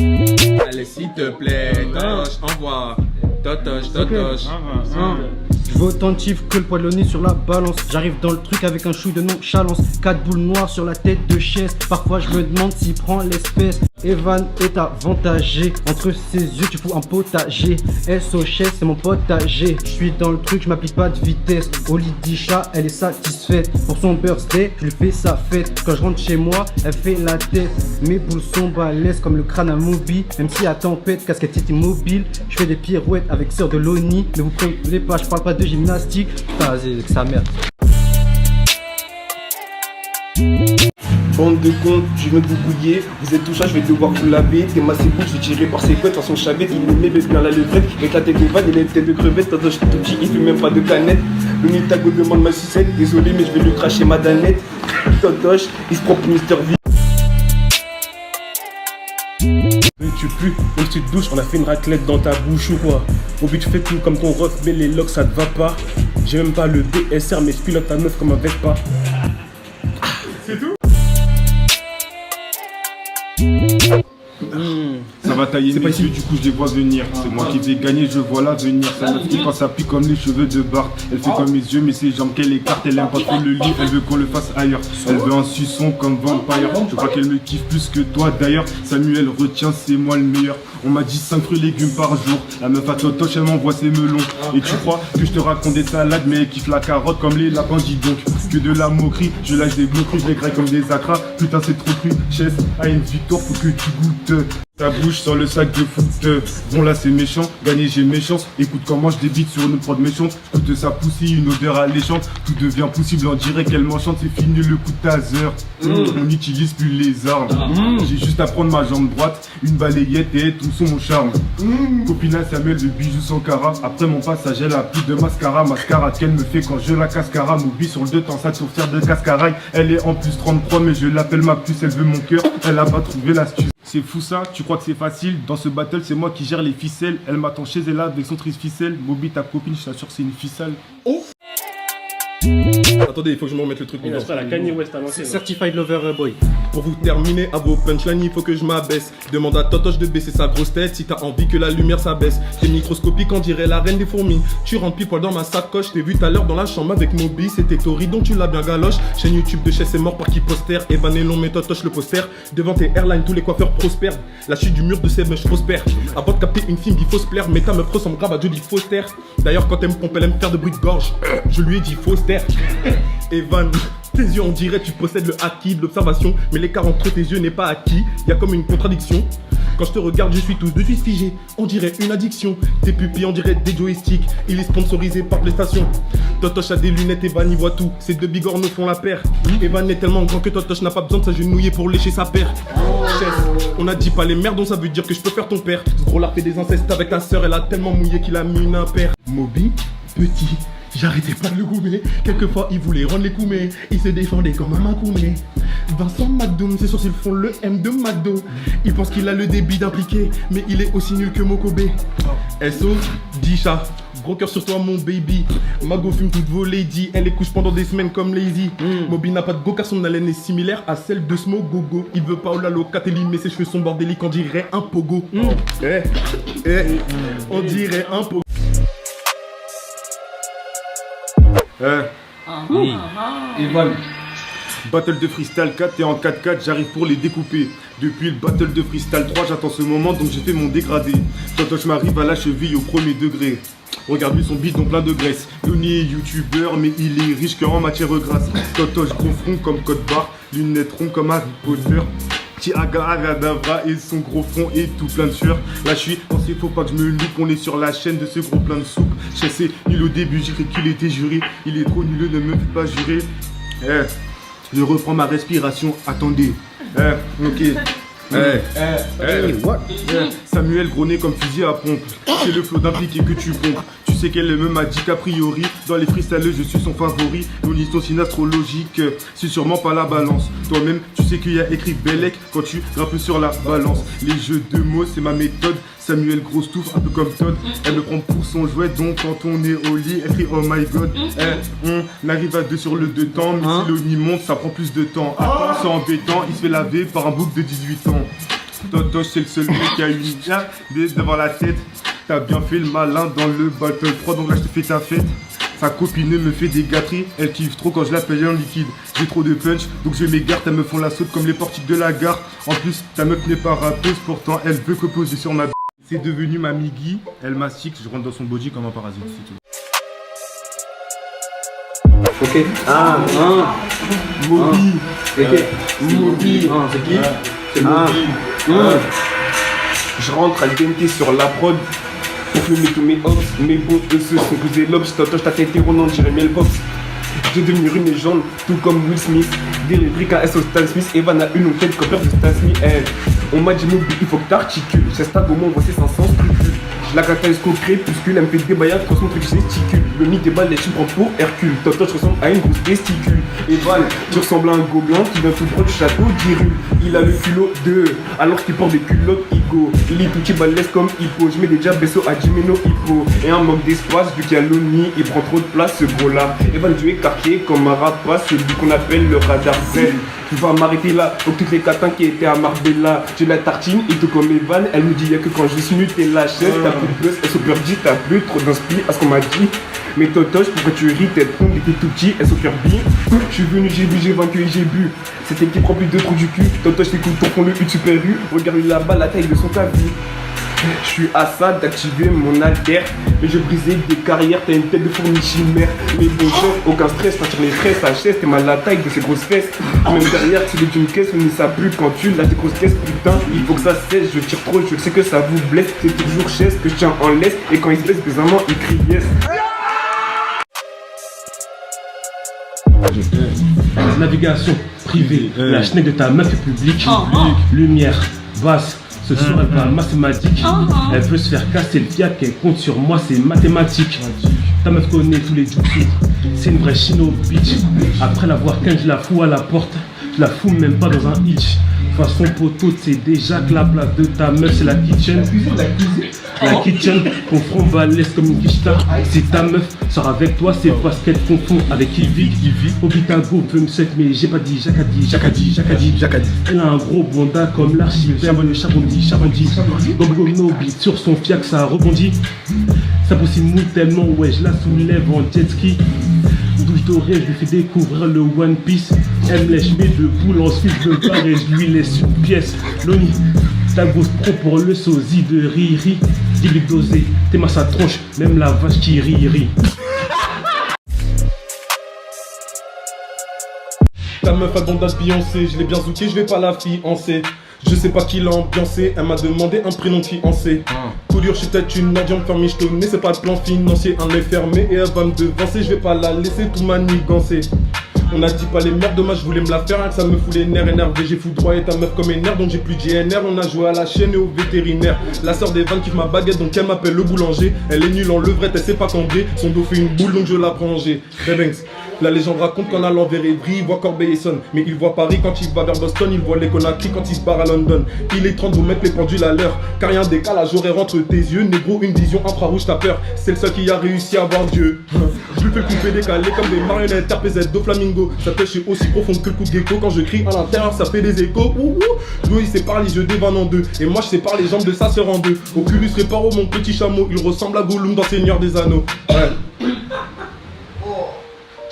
Allez, s'il te plaît, toche, envoie. Totoche, totoche. Je veux autant de chiffres que le poids de l'ONU sur la balance. J'arrive dans le truc avec un chouille de nonchalance. 4 boules noires sur la tête de chaise. Parfois je me demande s'il prend l'espèce. Evan est avantagé. Entre ses yeux tu fous un potager. SOS c'est mon potager. Je suis dans le truc, je m'applique pas de vitesse. Olidisha elle est satisfaite. Pour son birthday je lui fais sa fête. Quand je rentre chez moi elle fait la tête. Mes boules sont balèzes comme le crâne à Moby. Même si à tempête, casquette est immobile. Je fais des pirouettes avec sœur de l'ONI. Ne vous prenez pas, je parle pas de gymnastique. Putain vas-y avec sa merde. Bande de comptes, je viens de vous bouiller. Vous êtes tout ça, je vais devoir vous laver. T'es massé bouche, je vais tirer par ses couettes. Façon chavette, il aimait bien la levrette. Avec la tête de vanne et les têtes de crevettes. Totoche tout petit, il fait même pas de canette. Le Nitago demande ma sucette. Désolé, mais je vais lui cracher ma danette. Totoche, il se prend pour Mister V. Tu pues, même si tu te douches, on a fait une raclette dans ta bouche ou quoi. Au but, tu fais tout comme ton ref, mais les locks ça te va pas. J'ai même pas le BSR, mais je pilote ta meuf comme un Vespa. C'est tout. Ça va tailler mes yeux, du coup je les vois venir. C'est moi qui vais gagner, je vois l'avenir. Ça meuf qui quand ça pique comme les cheveux de Bart. Elle fait comme mes yeux, mais ses jambes qu'elle écarte. Elle aime pas trop le lit, elle veut qu'on le fasse ailleurs. Elle veut un suçon comme Vampire. Je crois qu'elle me kiffe plus que toi d'ailleurs. Samuel retient, c'est moi le meilleur. On m'a dit 5 fruits et légumes par jour. La meuf à Totoche, elle m'envoie ses melons. Et tu crois que je te raconte des salades, mais elle kiffe la carotte comme les lapins, dis donc. Que de la moquerie, je lâche des blocs, je les graille comme des acras. Putain, c'est trop cru. Chess a une victoire, faut que tu goûtes. Ta bouche sans le sac de foot. Bon là c'est méchant, gagner j'ai méchance. Écoute comment je débite sur une prod méchante. Écoute sa poussée, une odeur alléchante. Tout devient possible, on dirait qu'elle m'enchante. C'est fini le coup de taser. On n'utilise plus les armes. J'ai juste à prendre ma jambe droite, une balayette et tout son mon charme. Copina Samuel de bijoux sans cara. Après mon passage elle a plus de mascara. Mascara qu'elle me fait quand je la cascara. Mobi sur le 2 temps ça tour faire de cascaraille. Elle est en plus 33 mais je l'appelle ma puce. Elle veut mon cœur, elle a pas trouvé l'astuce. C'est fou ça, tu crois que c'est facile? Dans ce battle, c'est moi qui gère les ficelles. Elle m'attend chez elle avec son triste ficelle. Moby, ta copine, je t'assure, c'est une ficelle. Oh! Attendez, il faut que je me remette le truc. Il a la Kanye West à l'ancienne. Certified Lover Boy. Pour vous terminer à vos punchlines, il faut que je m'abaisse. Demande à Totoche de baisser sa grosse tête si t'as envie que la lumière s'abaisse. T'es microscopique, on dirait la reine des fourmis. Tu rentres pile poil dans ma sacoche. T'es vu tout à l'heure dans la chambre avec Moby. C'était Tori dont tu l'as bien galoche. Chaîne YouTube de chez c'est mort par qui poster. Evan et long, mais Totoche le poster. Devant tes airlines, tous les coiffeurs prospèrent. La chute du mur de ces meufs prospère. Avant de capter une fille, il faut se plaire. Mais ta meuf ressemble grave à Jodie Foster. D'ailleurs, quand elle me pompe, elle aime faire de bruit de gorge. Je lui ai dit Foster. Evan, tes yeux on dirait tu possèdes le acquis de l'observation. Mais l'écart entre tes yeux n'est pas acquis. Y a comme une contradiction. Quand je te regarde, je suis tout de suite figé. On dirait une addiction. Tes pupilles, on dirait des joysticks. Il est sponsorisé par PlayStation. Totoche a des lunettes, Evan y voit tout. Ces deux bigorneaux font la paire. Evan est tellement grand que Totoche n'a pas besoin de s'agenouiller pour lécher sa paire. Chef, on a dit pas les merdes, donc ça veut dire que je peux faire ton père. Ce gros lard fait des incestes avec ta sœur. Elle a tellement mouillé qu'il a mis une impaire. Moby, petit. J'arrêtais pas de le goumer, quelquefois il voulait rendre les coumés. Il se défendait comme un macoumé. Vincent McDoom, ses sourcils font le M de McDo. Il pense qu'il a le débit d'impliqué, mais il est aussi nul que Mokobe. SO, Disha, gros cœur sur toi mon baby. Mago fume toutes vos ladies, elle les couche pendant des semaines comme lazy. Moby n'a pas de go car son haleine est similaire à celle de Smo Gogo. Il veut pas Olalo Catelli, mais ses cheveux sont bordéliques, on dirait un pogo. On dirait un pogo. Evan, battle de freestyle 4 et en 4-4, j'arrive pour les découper. Depuis le battle de freestyle 3, j'attends ce moment donc j'ai fait mon dégradé. Totoche m'arrive à la cheville au premier degré. Regarde lui son bidon plein de graisse. Looney est youtubeur mais il est riche qu'en matière grasse. Totoche gros front comme code barre, lunettes rondes comme Harry Potter. Tiaga Agadavra et son gros front et tout plein de sueur. Là je suis pensé, faut pas que je me loupe. On est sur la chaîne de ce gros plein de soupe. Je sais, nul au début, j'irai qu'il était juré. Il est trop nul, ne me fait pas jurer. Je reprends ma respiration, attendez. Ok. Samuel gros nez comme fusil à pompe. C'est le flot d'impliqué que tu pompes. Tu sais qu'elle m'a dit qu'a priori dans les freestylers je suis son favori. Nos listes signe astrologique, c'est sûrement pas la balance. Toi-même tu sais qu'il y a écrit Bellec quand tu grimpes sur la balance. Les jeux de mots c'est ma méthode. Samuel gros touffe un peu comme Todd. Elle me prend pour son jouet donc quand on est au lit elle crie oh my god. On arrive à 2 sur le 2 temps. Mais si l'ONI monte ça prend plus de temps. Attends c'est embêtant, il se fait laver par un bouc de 18 ans. Totoche, c'est le seul mec qui a une idée devant la tête. T'as bien fait le malin dans le Battle 3, donc là je te fais ta fête. Sa copine me fait des gâteries, elle kiffe trop quand je l'appelle en liquide. J'ai trop de punch, donc je m'égare, elles me font la saute comme les portiques de la gare. En plus, ta meuf n'est pas rappeuse, pourtant elle veut que poser sur ma b***. C'est devenu ma migui, elle mastique, je rentre dans son body comme un parasite, c'est tout. Ok. Ah, Moby. Ok. Moby. C'est qui? C'est Moby. Je rentre à l'identité sur la prod. Pour fumer tous mes hops, mais bon, eux se sont posés l'obs. Totoche, ta tête est ronde, on dirait Melbox. Je vais devenir une légende, tout comme Will Smith. Des rubriques à S au Stan Smith. Evan a une tête copère de Stan Smith. On m'a dit, Moby, il faut que t'articules. C'est stade au moins, on voit ses 500 scrupules. Je la cataise qu'au crépuscule, elle me fait des baillages, croissant truc gesticule. Le nid des balles, les tu prends pour Hercule. Totoche ressemble à une grosse testicule. Evan, tu ressembles à un gobelin qui vient tout droit du château d'Hyrule. Il a le culot de alors qu'il porte des culottes Igo. Il est tout petit balèze comme Hippo. Je mets des diabesso à Jimeno Hippo. Et un manque d'espace vu qu'il y a l'ONI, il prend trop de place ce gros là. Evan, tu es écarqué comme un rapace, celui qu'on appelle le radar zen. Tu vas m'arrêter là, donc toutes les catins qui étaient à Marbella. Je la tartine et tout comme Evan, elle me dit y'a que quand je suis nu t'es la chaise, t'as plus de buzz, elle se dit, t'as plus trop d'inspi à ce qu'on m'a dit. Mais Totoche, pourquoi tu ris, t'es con, t'es tout petit, elle s'opère bien. Je suis venu, j'ai vu, j'ai vaincu et j'ai bu. C'était qui prend plus de trous du cul. Totoche, t'écoutes ton fond le U de Super U. Regarde là-bas la taille de son cavi. Je suis à ça d'activer mon alter. Mais je brisais des carrières, t'as une tête de fourmi chimère. Mais bon chef, aucun stress, t'attires les fraises, ta chaise, t'es mal la taille de ces grosses fesses. Même derrière, tu es une caisse, mais ça pue quand tu lâches des grosses caisses, putain. Il faut que ça cesse, je tire trop, je sais que ça vous blesse. C'est toujours chaise que je tiens en laisse. Et quand il se blesse, bizarrement, il crie yes. Navigation privée, la schneck de ta meuf est publique. Lumière basse, ce soir elle va mathématiques. Elle veut se faire casser le fiac, elle compte sur moi, c'est mathématique. Ta meuf connaît tous les jutsu, c'est une vraie chino bitch. Après l'avoir qu'un, je la fous à la porte, je la fous même pas dans un hitch. Façon poteau, c'est déjà que la place de ta meuf c'est la kitchen. La kitchen, ton front balèze comme une quicheta. Si ta meuf sort avec toi, c'est parce qu'elle confond avec Ivy. Obitago veut me set, mais j'ai pas dit, Jacadi. Elle a un gros bonda comme l'archipel de Chabondi. Gogono beat sur son fiac, ça rebondit. Ça possible mou tellement, ouais, je la soulève en jet ski. Douche dorée, je lui fais découvrir le One Piece. Elle me lèche mes deux boules, ensuite je me barre et je lui laisse une pièce. Loni, ta grosse pro pour le sosie de Riri. Dis-lui dosé, t'es ma sa tronche, même la vache qui rit. Ta meuf a bondage Beyoncé, je l'ai bien zouké, je vais pas la fiancer. Je sais pas qui l'a ambiancé, elle m'a demandé un prénom de fiancé. Coulure, je suis peut-être une nadiante fermée, je connais, c'est pas le plan financier. Un œil fermé et elle va me devancer, je vais pas la laisser tout manigancer. On a dit pas les merdes, dommage, je voulais me la faire, hein, que ça me fout les nerfs énervés. J'ai foudroyé ta meuf comme une nerf, donc j'ai plus de GNR. On a joué à la chaîne et au vétérinaire. La sœur d'Evan kiffe ma baguette, donc elle m'appelle le boulanger. Elle est nulle en levrette, elle sait pas cambrer. Son dos fait une boule, donc je la prends en G. Rebanks. La légende raconte qu'en allant vers Évry, il voit Corbeil-Essonne. Mais il voit Paris quand il va vers Boston, il voit les Conakry quand il se barre à London. Il est 30, vous mettre les pendules à l'heure. Car y'a un décalage horaire entre tes yeux. Négro, une vision infrarouge, t'as peur. C'est le seul qui a réussi à voir Dieu. Je lui fais le coupé décalé comme des marionnettes RPZ de flamingo. Sa pêche est aussi profonde que le coup de gecko. Quand je crie à l'intérieur, ça fait des échos. Louis sépare les yeux d'Evan en deux. Et moi je sépare les jambes de sa sœur en deux. Oculus réparo mon petit chameau. Il ressemble à Gollum dans Seigneur des Anneaux. Ouais.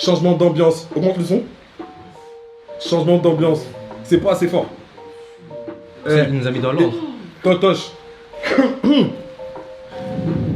Changement d'ambiance. Augmente le son. Changement d'ambiance. C'est pas assez fort. Il nous a mis dans l'ordre. Totoche.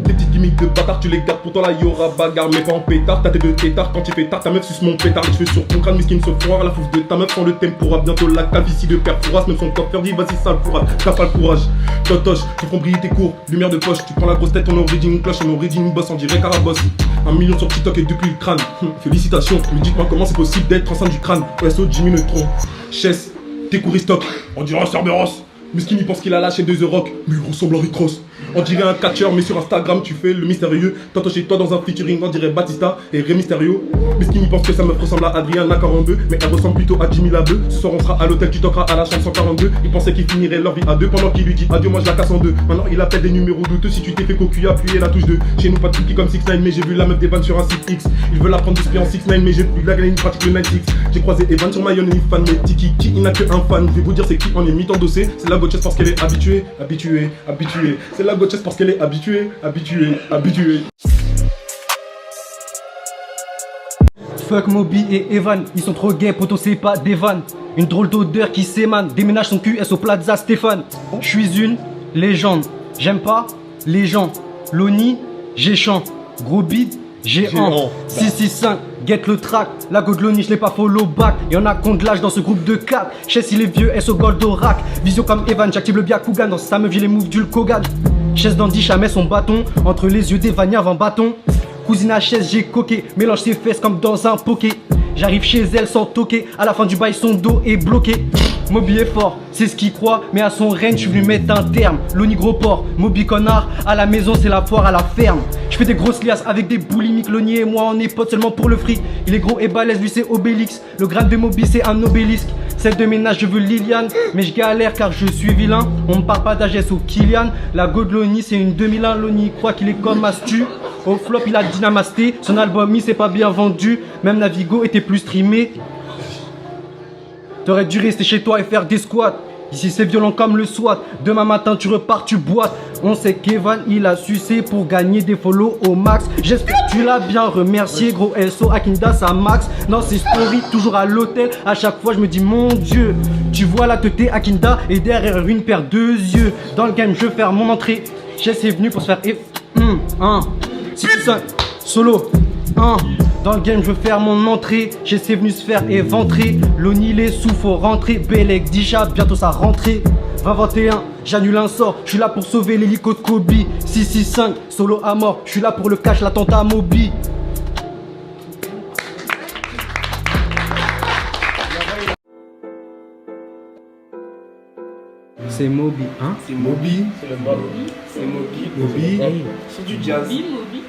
Tes petites gimmicks de bâtard, tu les gardes. Pourtant là y'aura bagarre, mais pas en pétard. Ta tête de tétard, quand il fait tard, ta meuf suce mon pétard. Les cheveux sur ton crâne, miskin se foire. La fouf de ta meuf sans le thème pourra. Bientôt la calvitie de père pourra. Même son coffre dit vas-y sale pourra. T'as pas le courage. Totoche, tu feras briller tes cours. Lumière de poche, tu prends la grosse tête, on origine cloche, on origine boss, on dirait Carabosse. 1 million sur TikTok et depuis le crâne. Félicitations, mais dites-moi comment c'est possible d'être enceinte du crâne. OSO Jimmy Neutron. Chess, t'es couristoc. On dirait un Cerberus. Muskin il pense qu'il a lâché 2 The Rock, mais il ressemble à Rick Ross. On dirait un catcheur, mais sur Instagram tu fais le mystérieux. Tantôt chez toi dans un featuring, on dirait Batista et Rey Mysterio. Mais ce qui me pense que ça me ressemble à Adriana 42, mais elle ressemble plutôt à Jimmy Labeu. Ce soir on sera à l'hôtel, tu toqueras à la chambre 142. Il pensait qu'ils finiraient leur vie à deux pendant qu'il lui dit adieu, moi je la casse en deux. Maintenant il appelle des numéros douteux. Si tu t'es fait cocu, appuyer la touche 2. Chez nous pas de qui comme 6ix9ine, mais j'ai vu la meuf d'Evan sur un site X. Il veut la prendre de en 6ix9ine, mais j'ai plus la gagne, pratique le 96. J'ai croisé Evan sur Mayonnaise, fan, mais Tiki, qui il n'a que un fan. Je vais vous dire c'est qui on est mi-endossé. C'est la Gotchess parce qu'elle est habituée. C'est la Gotchess parce qu'elle est habituée. Fuck Moby et Evan, ils sont trop gays, poto c'est pas des vannes. Une drôle d'odeur qui s'émane, déménage son cul, au Plaza Stéphane. Je suis une légende, j'aime pas les gens. Loni, j'ai chant, gros beat, géant. 665, get le track, la go de Loni, je l'ai pas follow back. Y'en a qu'on de l'âge dans ce groupe de 4. Chez si les vieux, SO Goldorak. Vision comme Evan, j'active le Byakugan. Dans sa meuf, j'ai les moves du Kogan. Chaise dandy, chamais son bâton. Entre les yeux d'Evan, avant bâton. Cousine à chaise, j'ai coqué. Mélange ses fesses comme dans un poké. J'arrive chez elle sans toquer. À la fin du bail, son dos est bloqué. Moby est fort, c'est ce qu'il croit. Mais à son règne, je suis venu mettre un terme. Loni gros porc, Moby connard. À la maison, c'est la foire à la ferme. Je fais des grosses liasses avec des boulimiques. Loni et moi, on est potes seulement pour le fric. Il est gros et balèze, lui c'est Obélix. Le grain de Moby, c'est un obélisque. Celle de ménage, je veux Liliane. Mais je galère car je suis vilain. On me parle pas d'Agès ou Kylian. La go de Loni, c'est une 2001. Loni croit qu'il est comme Astu. Au flop, il a dynamasté. Son album, il s'est pas bien vendu. Même Navigo était plus streamé. T'aurais dû rester chez toi et faire des squats. Ici c'est violent comme le SWAT. Demain matin tu repars, tu boites. On sait qu'Evan il a sucé pour gagner des follow au max. J'espère que tu l'as bien remercié. Gros SO Akinda ça max. Dans ses stories toujours à l'hôtel. À chaque fois je me dis mon Dieu. Tu vois la teuté Akinda et derrière une paire de yeux. Dans le game je vais faire mon entrée. Jess est venu pour se faire 6 5 solo 1. Dans le game, je veux faire mon entrée. J'essaie venu se faire éventrer. Loni, les sous, faut rentrer. Belek, Disha, bientôt sa rentrée. 2021, j'annule un sort. Je suis là pour sauver l'hélico de Kobe. 665, solo à mort. Je suis là pour le cash, l'attentat à Moby. C'est Moby, hein? C'est Moby. C'est Moby. Sur du jazz.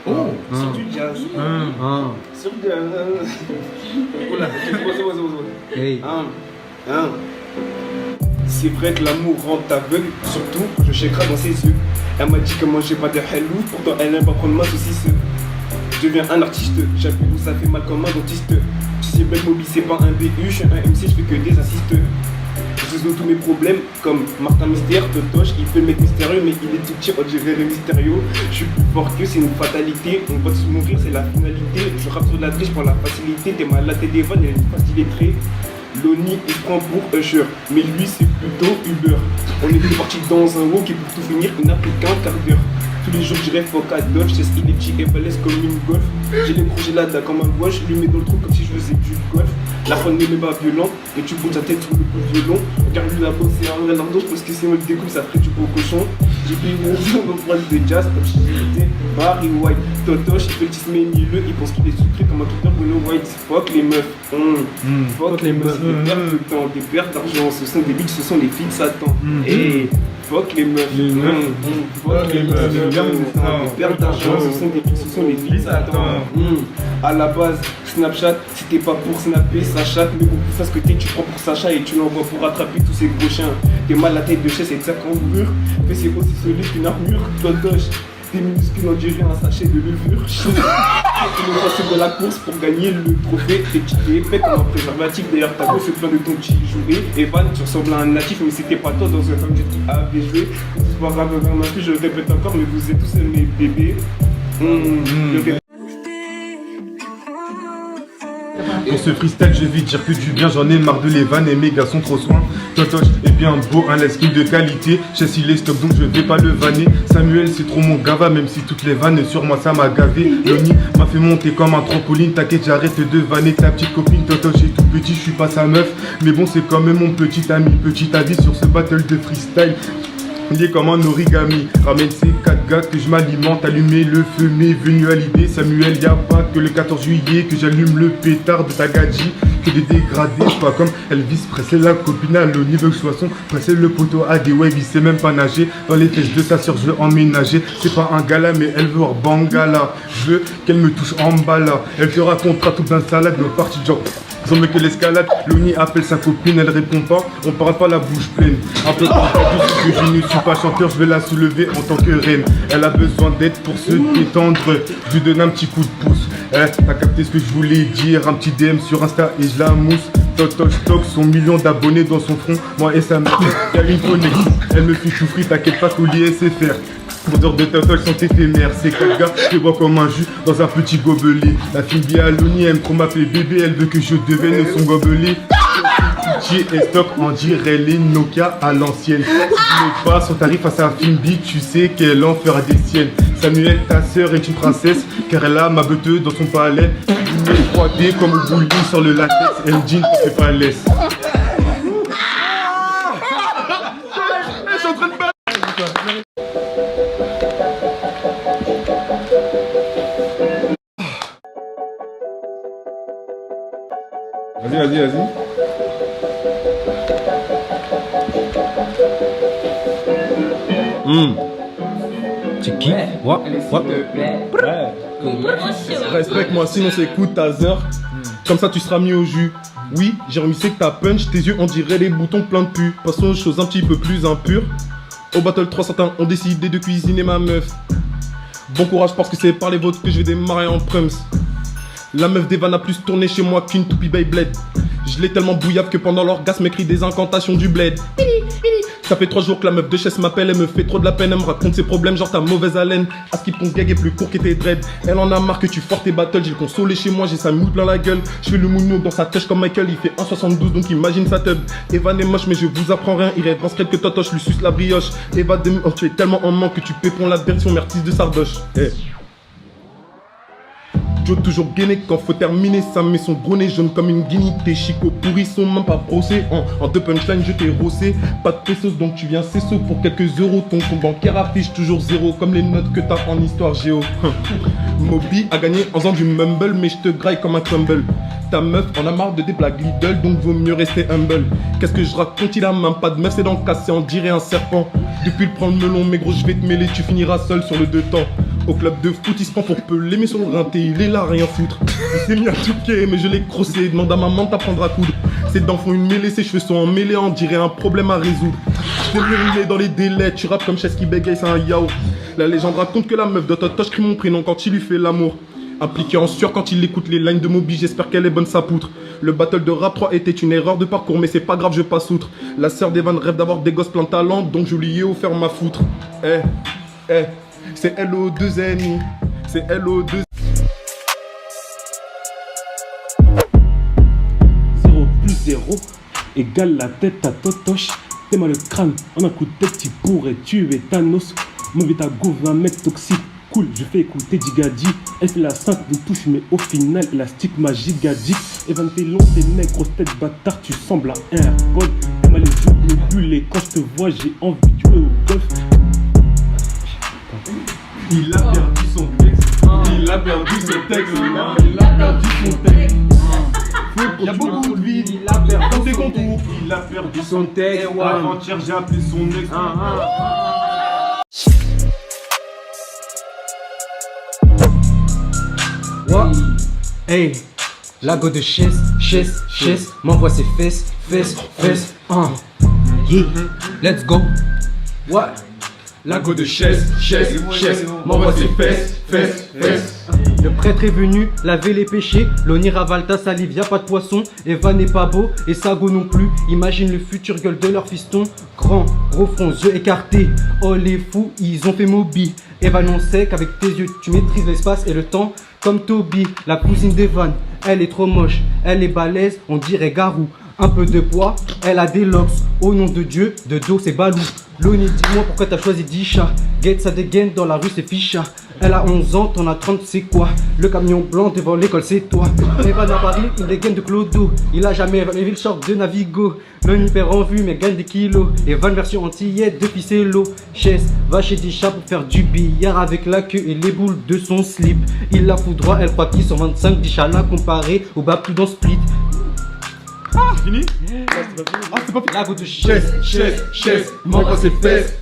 Oh, sur du jazz. Sur du jazz. Oula, Hey. C'est vrai que l'amour rend aveugle, surtout quand je chèquerai dans ses yeux. Elle m'a dit que moi j'ai pas de hello, pourtant elle aime pas prendre ma saucisse. Je deviens un artiste, j'appuie où ça fait mal comme un dentiste. Si c'est bête Moby, c'est pas un BU, je suis un MC, je fais que des assistes. Je résous tous mes problèmes comme Martin Mystère, Totoche, il fait le mec mystérieux mais il est tout petit, on dirait Rey Mysterio. Je suis plus fort que c'est une fatalité, on va tous mourir, c'est la finalité. Je rappe sur la triche pour la facilité, t'es malade, t'es des vannes, il est facile et très. Loni il prend pour Usher, mais lui c'est plutôt Uber. On était parti dans un walk et pour tout finir il n'a pris qu'un quart d'heure. Tous les jours je rêve au cas Dodge, c'est il est petit et balèze comme une golf. J'ai les projets là comme un gauche, je lui mets dans le trou comme si je faisais du golf. La femme n'est même pas violente et tu bouges ta tête sur le coup de violon. Regarde lui là-bas c'est un vrai lardoche parce que si on le découpe ça ferait du beau cochon. J'ai payé une raison dans phrase de jazz comme si j'étais Barry White. Totoche il fait le tisme nuleux, il pense qu'il est sucré comme un tout Bruno White. Fuck les meufs, fuck les meufs, des pertes de temps, des pertes d'argent, ce sont des bitches, ce sont les filles de Satan. Et fuck les meufs, fuck les meufs, des pertes d'argent, ce sont des bitches, ce sont les filles de Satan. À la base, Snapchat, c'était pas pour snapper sa chatte, mais beaucoup plus que t'es, tu prends pour Sacha et tu l'envoies pour attraper tous ces gros chiens. T'es mal la tête de chaise et de sa cambrure, mais c'est aussi solide qu'une armure. Toi doche, tes muscles on dirait un sachet de levure. Tu me passes de la course pour gagner le trophée. T'es petit et épais comme un préservatif. D'ailleurs ta gueule se plaint de ton petit jouet. Evan, tu ressembles à un natif, mais c'était pas toi dans un film qui avait joué. C'est pas grave, je le répète encore, mais vous êtes tous mes bébés. Pour ce freestyle, je vais dire que du bien, j'en ai marre de les vannes et mes gars sont trop soins. Totoche est bien beau, un skin de qualité. Chess il est stock donc je vais pas le vanner. Samuel c'est trop mon gava, même si toutes les vannes sur moi ça m'a gavé. Loni m'a fait monter comme un trampoline, t'inquiète j'arrête de vanner ta petite copine. Totoche est tout petit, je suis pas sa meuf, mais bon c'est quand même mon petit ami. Petit avis sur ce battle de freestyle. Il est comme un origami, ramène ces 4 gars que je m'alimente, allumer le feu m'est venu à l'idée. Samuel, y'a pas que le 14 juillet que j'allume le pétard de ta gadji. que des dégradés, pas comme Elvis Presley, la copine à l'eau niveau soisson, presser le poteau à des waves, il sait même pas nager, dans les fesses de sa soeur je veux emménager, c'est pas un gala mais elle veut hors bangala, je veux qu'elle me touche en bas là, elle te racontera toute un salade, nos parties de genre. Ils ont mieux que l'escalade, Loni appelle sa copine, elle répond pas, on parle pas la bouche pleine. Un peu plus que je ne suis pas chanteur, je vais la soulever en tant que reine. Elle a besoin d'aide pour se détendre, je lui donne un petit coup de pouce. T'as capté ce que je voulais dire, un petit DM sur Insta et je la mousse. Totoche stock, son million d'abonnés dans son front, moi et sa mère, y'a une connexion. Elle me fait souffrir, t'inquiète pas, tout lié c'est faire. Les heures de Totoche sont éphémères, ces 4 gars, je les vois comme un jus dans un petit gobelet. La fille bien à Loni aime trop m'appeler bébé, elle veut que je devienne son gobelet. Et stock, on dirait les Nokia à l'ancienne. Si tu mets pas son tarif à sa fine big, tu sais qu'elle en fera des siennes. Samuel, ta sœur est une princesse, car elle a ma beuteuse dans son palais. Elle met 3D comme au bowling sur le latex, elle jean pour ses palaises. Vas-y. C'est qui? What? Respecte-moi, sinon c'est coup de taser. Comme ça tu seras mis au jus. Oui, j'ai remisé que ta punch, tes yeux on dirait les boutons pleins de pu. Passons aux choses un petit peu plus impures. Au Battle 3 certains ont décidé de cuisiner ma meuf. Bon courage parce que c'est par les vôtres que je vais démarrer en prums. La meuf d'Evan a plus tourné chez moi qu'une toupie Beyblade. Je l'ai tellement bouillave que pendant l'orgasme écrit des incantations du bled. Ça fait 3 jours que la meuf de chaise m'appelle, elle me fait trop de la peine, elle me raconte ses problèmes, genre ta mauvaise haleine. À ce qui ton gag est plus court que tes dreads. Elle en a marre que tu fortes tes battles, j'ai le consolé chez moi, j'ai sa moule plein la gueule. Je fais le mounou dans sa tèche comme Michael, il fait 1,72 donc imagine sa tub. Evan est moche mais je vous apprends rien, il rêve en secret que Totoche lui suce la brioche. Evan tu es tellement en manque que tu pépons la version mertis de Sardoche. Joe toujours gainé quand faut terminer, ça met son gros nez jaune comme une guinée. Chico pourri son main pas brossé, en 2 punchlines je t'ai rossé. Pas de pesos donc tu viens cesso pour quelques euros. Ton compte bancaire affiche toujours 0 comme les notes que t'as en histoire géo. Moby a gagné en faisant du mumble mais je te graille comme un crumble. Ta meuf en a marre de des blagues Lidl donc vaut mieux rester humble. Qu'est-ce que je raconte, il a même pas de meuf, c'est dans le cassé, on dirait un serpent. Depuis le prendre melon mais gros je vais te mêler, tu finiras seul sur le 2 temps. Au club de foot il se prend pour peler mais sur le rinté il est là rien foutre. Il s'est mis à touquer mais je l'ai crossé, demande à maman de t'apprendre à coudre. Ses dents font une mêlée, ses cheveux sont emmêlés, on dirait un problème à résoudre. Je t'ai mûrilé dans les délais, tu rappes comme Chess qui bégaye, c'est un yaourt. La légende raconte que la meuf de Totoche crie mon prénom quand il lui fait l'amour. Impliqué en sueur quand il écoute les lines de Moby, j'espère qu'elle est bonne sa poutre. Le battle de rap 3 était une erreur de parcours mais c'est pas grave je passe outre. La sœur d'Evan rêve d'avoir des gosses plein de talent donc je lui ai offert ma foutre. C'est LO2N, c'est LO2. 0 plus 0 égale la tête à Totoche. T'es mal le crâne, en un coup de tête tu pourrais tuer Thanos. Mauvais ta gouve, un mec toxique. Cool, je fais écouter Digadi. Elle fait la sainte de touche mais au final élastique ma gigadique. Evan t'es long, t'es mec, grosse tête bâtard, tu sembles à un AirPod. T'es mal les joues, les bulles et quand je te vois j'ai envie de jouer au golf. Il a perdu son texte, il a perdu son texte, il a perdu son texte. Il y a beaucoup de vide, il a perdu ses contours, Il a perdu son texte, avant-hier j'ai appelé son ex. What? Hey, lago de chaise, m'envoie ses fesses. Yeah, let's go. What? Lago de chaise, m'envoie ses fesses. Le prêtre est venu laver les péchés. Loni ravale ta salive, y'a pas de poisson. Evan n'est pas beau et Sago non plus. Imagine le futur gueule de leur fiston. Grand, gros front, yeux écartés. Oh les fous, ils ont fait Moby. Evan on sait qu'avec tes yeux tu maîtrises l'espace et le temps. Comme Toby, la cousine d'Evan. Elle est trop moche, elle est balèze, on dirait Garou. Un peu de poids, elle a des locks. Au nom de Dieu, de dos c'est Balou. Loni, dis-moi pourquoi t'as choisi Disha. Get ça dégaine dans la rue c'est Ficha. Elle a 11 ans, t'en as 30, c'est quoi? Le camion blanc devant l'école c'est toi. Evan a Paris, une dégaine de Clodo. Il a jamais élevé le short de Navigo. Loni perd en vue mais gagne des kilos. Evan version antillette depuis c'est l'eau. Chess va chez Disha pour faire du billard avec la queue et les boules de son slip. Il la fout droit, elle croit qu'ils sont 25. Disha l'a comparé au bas plus dans Split. Fini? Ah, c'est pas fini. La go de chaise, m'envoie ses fesses.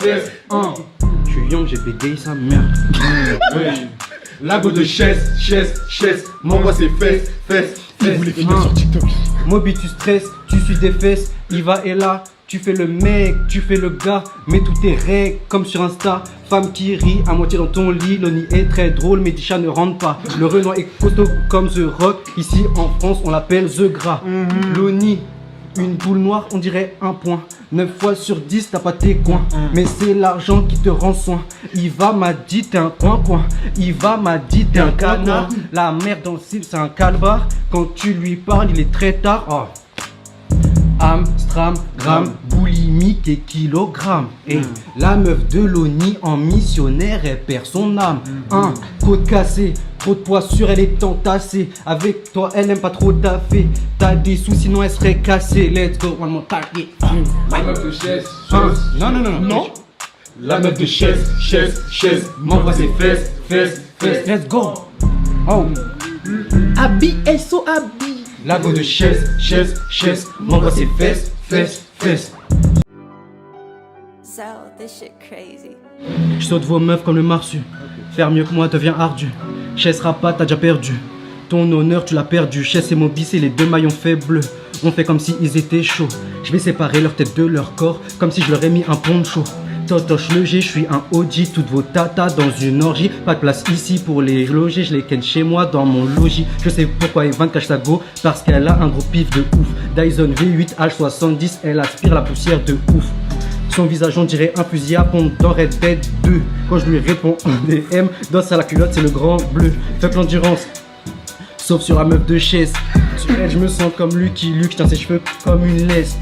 Je suis young, j'ai bégayé sa mère. La go de chaise, m'envoie ses fesses. Vous voulez finir sur TikTok? Moby, tu stresses, tu suis des fesses. Iva est là, tu fais le mec, tu fais le gars. Mets tous tes règles comme sur Insta. Femme qui rit à moitié dans ton lit. Loni est très drôle, mais Disha ne rentre pas. Le Renoir est costaud comme The Rock. Ici en France, on l'appelle The Gras. Loni, une boule noire, on dirait un point. 9 fois sur 10, t'as pas tes coins. Mais c'est l'argent qui te rend soin. Iva m'a dit t'es un coin. Iva m'a dit t'es un canard. La merde dans le cible, c'est un calbar. Quand tu lui parles, il est très tard. Oh. Amstram, gramme, boulimique et kilogramme. Et la meuf de Loni en missionnaire, elle perd son âme. Côte cassée, trop de poids sur elle est entassée. Avec toi, elle aime pas trop taffer. T'as des sous, sinon elle serait cassée. Let's go, one more target. La meuf de chaise. Non. La meuf de chaise, m'envoie ses fesses. Let's go. Oh. Habille, elles sont habillées. La go de chaise, m'envoie ses fesses. So, this shit crazy. Je saute vos meufs comme le marsu. Faire mieux que moi devient ardu. Chaise rapat, t'as déjà perdu. Ton honneur, tu l'as perdu. Chaise et Moby, c'est les deux maillons faibles. On fait comme si ils étaient chauds. Je vais séparer leur tête de leur corps, comme si je leur ai mis un poncho. Totoche le G, je suis un OG, toutes vos tatas dans une orgie. Pas de place ici pour les loger, je les ken chez moi dans mon logis. Je sais pourquoi Evan cache sa go, parce qu'elle a un gros pif de ouf. Dyson V8 H70, elle aspire la poussière de ouf. Son visage on dirait un fusil à pompe dans Red Dead 2. Quand je lui réponds en DM, dans sa la culotte c'est le grand bleu. Faible endurance, sauf sur la meuf de chaise. Sur elle je me sens comme Lucky Luke, tiens ses cheveux comme une laisse.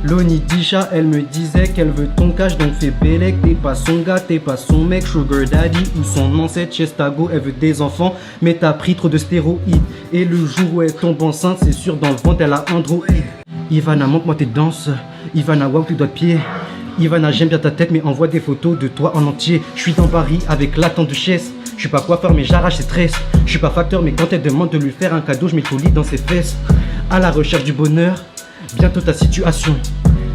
Loni Disha, elle me disait qu'elle veut ton cash, donc fais bélec. T'es pas son gars, t'es pas son mec, Sugar Daddy ou son ancêtre Chestago. Elle veut des enfants, mais t'as pris trop de stéroïdes. Et le jour où elle tombe enceinte, c'est sûr dans le ventre elle a Android. Ivana, montre-moi tes danses. Ivana, wow, tes doigts de pied. Ivana, j'aime bien ta tête, mais envoie des photos de toi en entier. Je suis dans Paris avec l'attente de chaise. Je suis pas coiffeur, mais j'arrache ses tresses. Je suis pas facteur, mais quand elle demande de lui faire un cadeau, je mets ton lit dans ses fesses. À la recherche du bonheur, bientôt ta situation.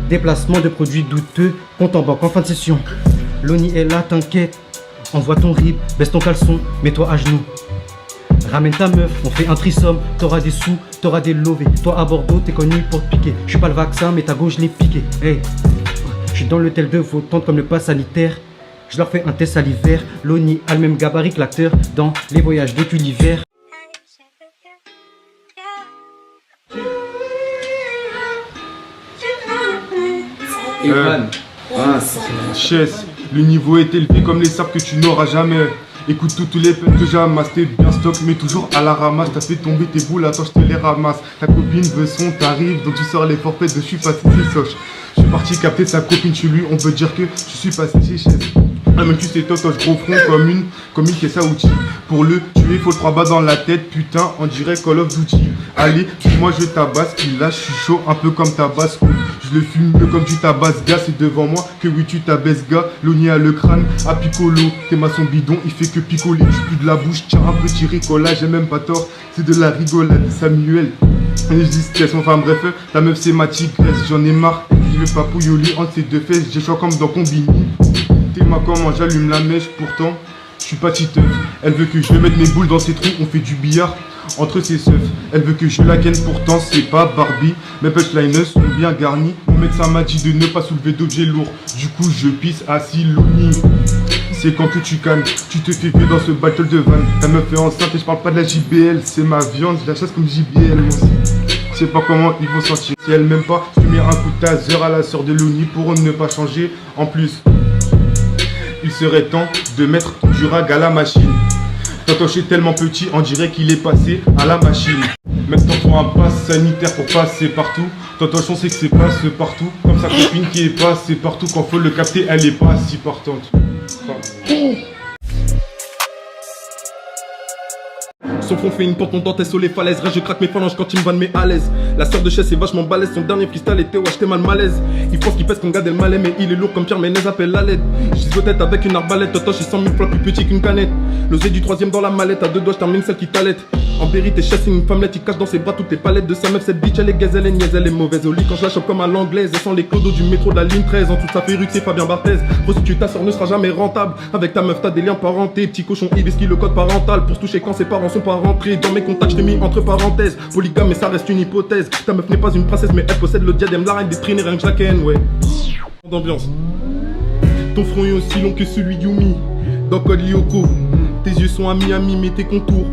Déplacement de produits douteux, compte en banque en fin de session. Loni est là, t'inquiète. Envoie ton rib, baisse ton caleçon, mets-toi à genoux. Ramène ta meuf, on fait un trisome. T'auras des sous, t'auras des lovés. Toi à Bordeaux, t'es connu pour te piquer. Je suis pas le vaccin, mais ta gauche, je l'ai piqué. Hey, je suis dans le tel de vos tantes comme le pass sanitaire. Je leur fais un test salivaire. Loni a le même gabarit que l'acteur dans Les Voyages de Gulliver. Evan. Chaise, le niveau est élevé comme les sables que tu n'auras jamais. Écoute tous les peines que j'ai amassées, bien stock, mais toujours à la ramasse. T'as fait tomber tes boules, attends, je te les ramasse. Ta copine veut son tarif, donc tu sors les forfaits de je suis passé chez Soch. Je suis parti capter sa copine chez lui, on peut dire que je suis passé chez Chaise. Ah, même tu sais, Totoche, gros front comme une caisse à outils. Pour le tuer, faut le 3 bas dans la tête, putain, on dirait Call of Duty. Allez, moi je tabasse, puis là je suis chaud, un peu comme Tabasco. Je le fume mieux comme tu tabasses, gars, c'est devant moi que oui tu t'abaisses, gars. Loni a le crâne, à Piccolo, t'es maçon bidon, il fait que picoler. Je plus de la bouche, tiens un petit ricola, j'ai même pas tort, c'est de la rigolade, Samuel. Existence, enfin bref, ta meuf c'est ma tigresse, j'en ai marre. Je veux pas pouilloli entre ses deux fesses, j'ai chaud comme dans Combini. T'es ma comment j'allume la mèche, pourtant je suis pas titeuf. Elle veut que je mette mes boules dans ses trous, on fait du billard entre ses seufs. Elle veut que je la ken, pourtant c'est pas Barbie. Mes punchlines sont bien garnis. Mon médecin m'a dit de ne pas soulever d'objets lourds. Du coup je pisse assis Loni. C'est quand que tu cannes, tu te fais vieux dans ce battle de van. Ta meuf est enceinte et je parle pas de la JBL. C'est ma viande, je la chasse comme JBL moi aussi. Je sais pas comment ils vont sentir. Si elle m'aime pas, je mets un coup de taser à la sœur de Loni pour ne pas changer. En plus, il serait temps de mettre du rag à la machine. Totoche est tellement petit, on dirait qu'il est passé à la machine. Maintenant faut un pass sanitaire pour passer partout. Totoche on sait que c'est passe partout. Comme sa copine qui est passée partout. Quand faut le capter, elle est pas si partante. Son front fait une pente montante sur les falaises. Reste je craque mes phalanges quand il me vanne mais à l'aise. La sœur de Chaise est vachement balèze. Son dernier freestyle était ouais j'étais mal malaise. Il pense qu'il pèse qu'on garde le malais. Mais il est lourd comme Pierre Ménez appelle la LED. J'suis aux têtes avec une arbalète. Totoche est 100 000 fois plus petit qu'une canette. L'osé du troisième dans la mallette. À deux doigts j'termine celle qui t'allait. En vérité, chasse une femmelette, il cache dans ses bras toutes les palettes de sa meuf. Cette bitch, elle est gaze, elle est niaise, elle est mauvaise. Au lit, quand je la chope comme à l'anglaise, elle sent les clodos du métro de la ligne 13. En toute sa perruque, c'est Fabien Barthez. Prostitue, ta sœur ne sera jamais rentable. Avec ta meuf, t'as des liens parentés. Petit cochon Ibiski, le code parental. Pour se toucher quand ses parents sont pas rentrés. Dans mes contacts, je t'ai mis entre parenthèses. Polygame, mais ça reste une hypothèse. Ta meuf n'est pas une princesse, mais elle possède le diadème, la reine des traînées, rien que je la ken, ouais. D'ambiance. Ton front est aussi long que celui d'Yumi. Dans Code Lyoko. Tes yeux sont à Miami, mais tes contours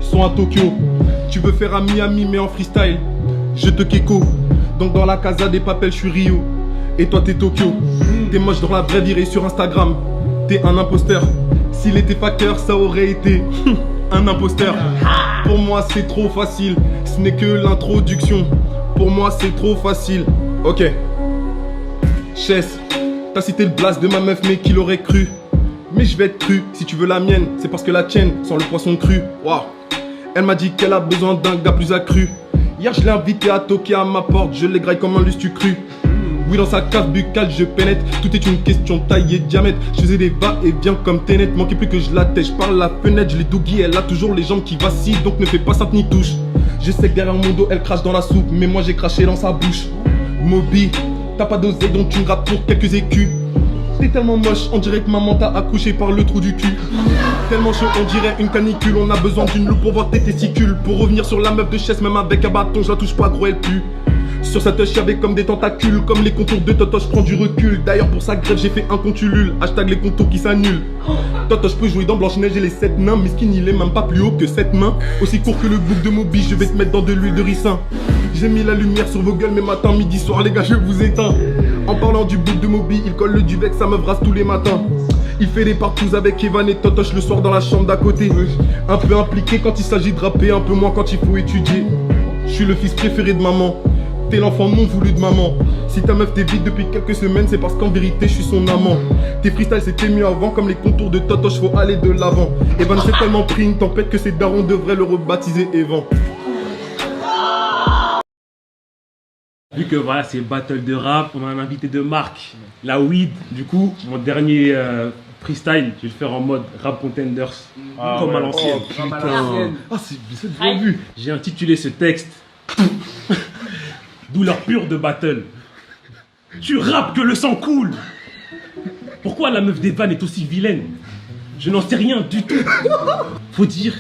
sont à Tokyo. Tu veux faire à Miami, mais en freestyle. Je te keko. Donc dans la casa des papels, je suis Rio. Et toi, t'es Tokyo. T'es moche dans la vraie virée sur Instagram. T'es un imposteur. S'il était facteur, ça aurait été un imposteur. Pour moi, c'est trop facile. Ce n'est que l'introduction. Pour moi, c'est trop facile. Ok. Chess. T'as cité le blast de ma meuf, mais qui l'aurait cru? Mais je vais être cru, si tu veux la mienne, c'est parce que la tienne sans le poisson cru. Waouh. Elle m'a dit qu'elle a besoin d'un gars plus accru. Hier je l'ai invité à toquer à ma porte, je l'égraille comme un lustre cru. Oui, dans sa cave buccale je pénètre, tout est une question taille et diamètre. Je faisais des va-et-vient comme Ténet, manquait plus que je la tèche par la fenêtre. Je l'ai dougué, elle a toujours les jambes qui vacillent, donc ne fais pas sainte ni touche. Je sais que derrière mon dos elle crache dans la soupe, mais moi j'ai craché dans sa bouche. Moby, t'as pas d'oseille donc tu me rappes pour quelques écus. T'es tellement moche, on dirait que maman t'a accouché par le trou du cul. Tellement chaud, on dirait une canicule. On a besoin d'une loupe pour voir tes testicules. Pour revenir sur la meuf de chaise, même avec un bâton, je la touche pas, gros, elle pue. Sur sa touche, y'avait comme des tentacules. Comme les contours de Toto, je prends du recul. D'ailleurs, pour sa grève, j'ai fait un contulule. Hashtag les contours qui s'annulent. Toto, je peux jouer dans Blanche-Neige et les 7 nains. Miskin, il est même pas plus haut que 7 mains. Aussi court que le bouc de Moby, je vais te mettre dans de l'huile de ricin. J'ai mis la lumière sur vos gueules, mais matin, midi, soir, les gars, je vous éteins. En parlant du bouc de Moby, il colle le duvet, ça me brasse tous les matins. Il fait des partous avec Evan et Totoche le soir dans la chambre d'à côté. Un peu impliqué quand il s'agit de rapper, un peu moins quand il faut étudier. Je suis le fils préféré de maman. T'es l'enfant non voulu de maman. Si ta meuf t'évite depuis quelques semaines, c'est parce qu'en vérité je suis son amant. Tes freestyles c'était mieux avant, comme les contours de Totoche, faut aller de l'avant. Evan s'est tellement pris une tempête que ses darons devraient le rebaptiser Evan. Vu que voilà, c'est battle de rap, on a un invité de marque, la Weed. Du coup, mon dernier freestyle, je vais le faire en mode rap contenders, comme à l'ancienne. Ah, c'est bien vu. J'ai intitulé ce texte Douleur pure de battle. Tu rappes que le sang coule. Pourquoi la meuf d'Evan est aussi vilaine? Je n'en sais rien du tout. Faut dire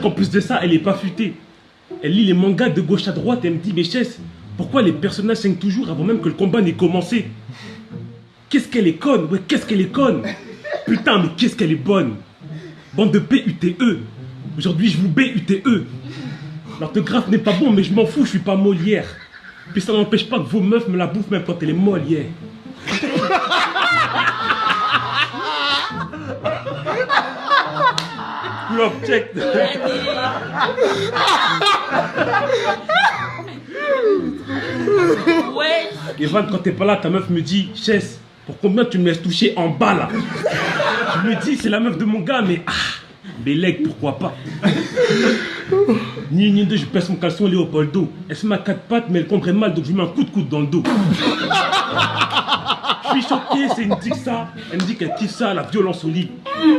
qu'en plus de ça, elle est pas futée. Elle lit les mangas de gauche à droite et elle me dit, mais Chess, pourquoi les personnages saignent toujours avant même que le combat n'ait commencé? Qu'est-ce qu'elle est conne, ouais, qu'est-ce qu'elle est conne. Putain, mais qu'est-ce qu'elle est bonne. Bande de PUTE. Aujourd'hui, je vous BUTE. L'orthographe n'est pas bon, mais je m'en fous, je suis pas Molière. Puis ça n'empêche pas que vos meufs me la bouffent même quand elle est Molière. Pull up, check. Ouais. Evan, quand t'es pas là, ta meuf me dit, Chess, pour combien tu me laisses toucher en bas là? Je me dis, c'est la meuf de mon gars, mais mes legs, pourquoi pas? Ni une ni deux, je pèse mon caleçon Léopoldo. Elle se met à 4 pattes, mais elle comprend mal, donc je lui mets un coup de coude dans le dos. Je suis choqué, c'est une dick ça. Elle me dit qu'elle kiffe ça, la violence au lit.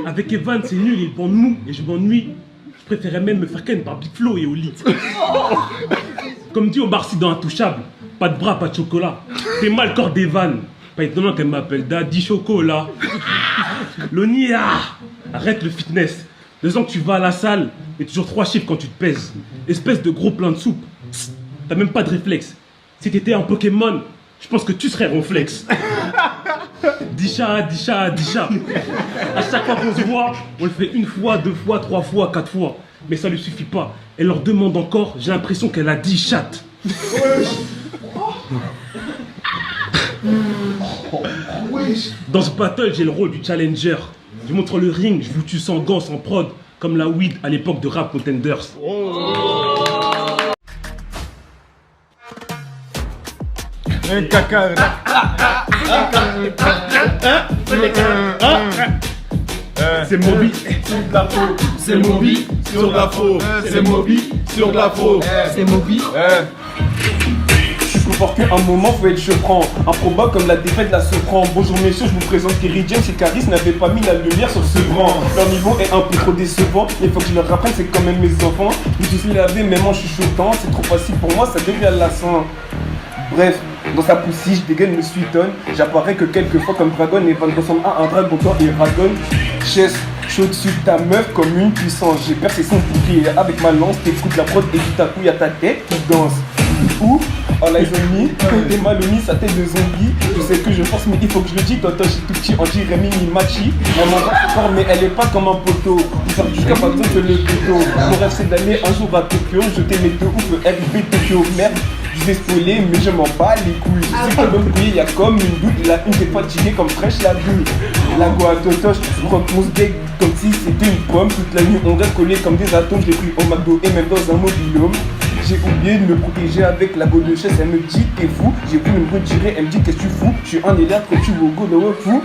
Avec Evan, c'est nul, il est bon mou et je m'ennuie. Je préférais même me faire ken par Big Flo et au lit. Comme dit Omar Sy dans Intouchable, pas de bras, pas de chocolat. T'es mal corps d'Evan. Pas étonnant qu'elle m'appelle Daddy Chocolat. Lonia, arrête le fitness. 2 ans que tu vas à la salle, et toujours 3 chiffres quand tu te pèses. Espèce de gros plein de soupe. T'as même pas de réflexe. Si t'étais un Pokémon, je pense que tu serais Ronflex. Disha, Disha, Disha. À chaque fois qu'on se voit, on le fait 1 fois, 2 fois, 3 fois, 4 fois. Mais ça lui suffit pas. Elle leur demande encore, j'ai l'impression qu'elle a 10 chattes. Dans ce battle, j'ai le rôle du challenger. Je montre le ring, je vous tue sans gants, sans prod, comme la Weed à l'époque de Rap Contenders. Un caca. C'est Moby. C'est Moby sur de la faux. C'est Moby sur de la faux. C'est Moby. Plus fort qu'un moment, faut être chevrant. Improbable comme la défaite de la Sopran. Bonjour messieurs, je vous présente Kerry James et Caris n'avaient pas mis la lumière sur ce bran. Leur niveau est un peu trop décevant. Il faut que je leur rapprenne, c'est quand même mes enfants. Vous tous les laver, même en chuchotant. C'est trop facile pour moi, ça devient lassant. Bref, dans sa poussiche, je dégaine, me suitonne. J'apparais que quelques fois comme dragon. Et Van ressemble à un dragon quand il ragonne. Chess, chaud dessus de ta meuf comme une puissance. J'ai percé son bouclier avec ma lance. T'écoutes la prod et tout à coup y'a ta tête qui danse. Ou, oh la zombie, t'es maloni, sa tête de zombie. Je sais que je force mais il faut que je le dise. Toto, j'suis tout petit, on dirait Mimi Machi. Elle m'embrasse fort mais elle est pas comme un poteau. Il sort jusqu'à pas besoin que le poteau. Mon rêve c'est d'aller un jour à Tokyo. Jeter mes deux ouf, RB Tokyo. Merde, je vais spoiler mais je m'en bats les couilles. Je sais que l'homme il y a comme une doute. Il a une tête fatiguée comme fraîche la bulle. La go à Toto, je croque mon steak comme si c'était une pomme. Toute la nuit on reste collés comme des atomes. Je l'ai pris au McDo et même dans un mobilhome. J'ai oublié de me protéger avec la go de chaise, elle me dit t'es fou. J'ai voulu me retirer, elle me dit qu'est-ce que tu fous. Je suis un élève que tu veux go de fou.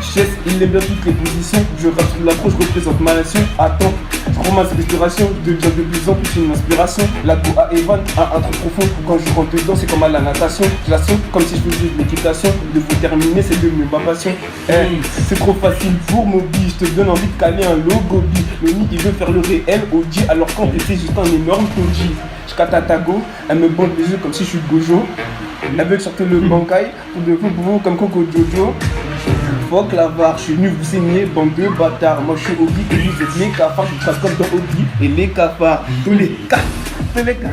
Chaise, il aime bien toutes les positions. Je rate sur l'approche, je représente ma nation. Attends, je prends ma respiration, je deviens de plus en plus une inspiration. La go à Evan a un trou profond. Quand je rentre dedans, c'est comme à la natation. Je la saute comme si je faisais de l'équitation. De vous terminer, c'est devenu ma passion. C'est trop facile pour Moby. Je te donne envie de caler un logo bi. Le nid il veut faire le réel Audi alors qu'en fait c'est juste un énorme Toji. Je cata à Tago, elle me bande les yeux comme si je suis Gojo. Elle veut sortir le bankai pour de vous comme Coco Jojo. Fuck la varre, je suis venu vous saigner, bande de bâtards. Moi je suis Obi et vous êtes les cafards. Je trace comme dans Obi et les cafards. Tous les cas, tous les cas.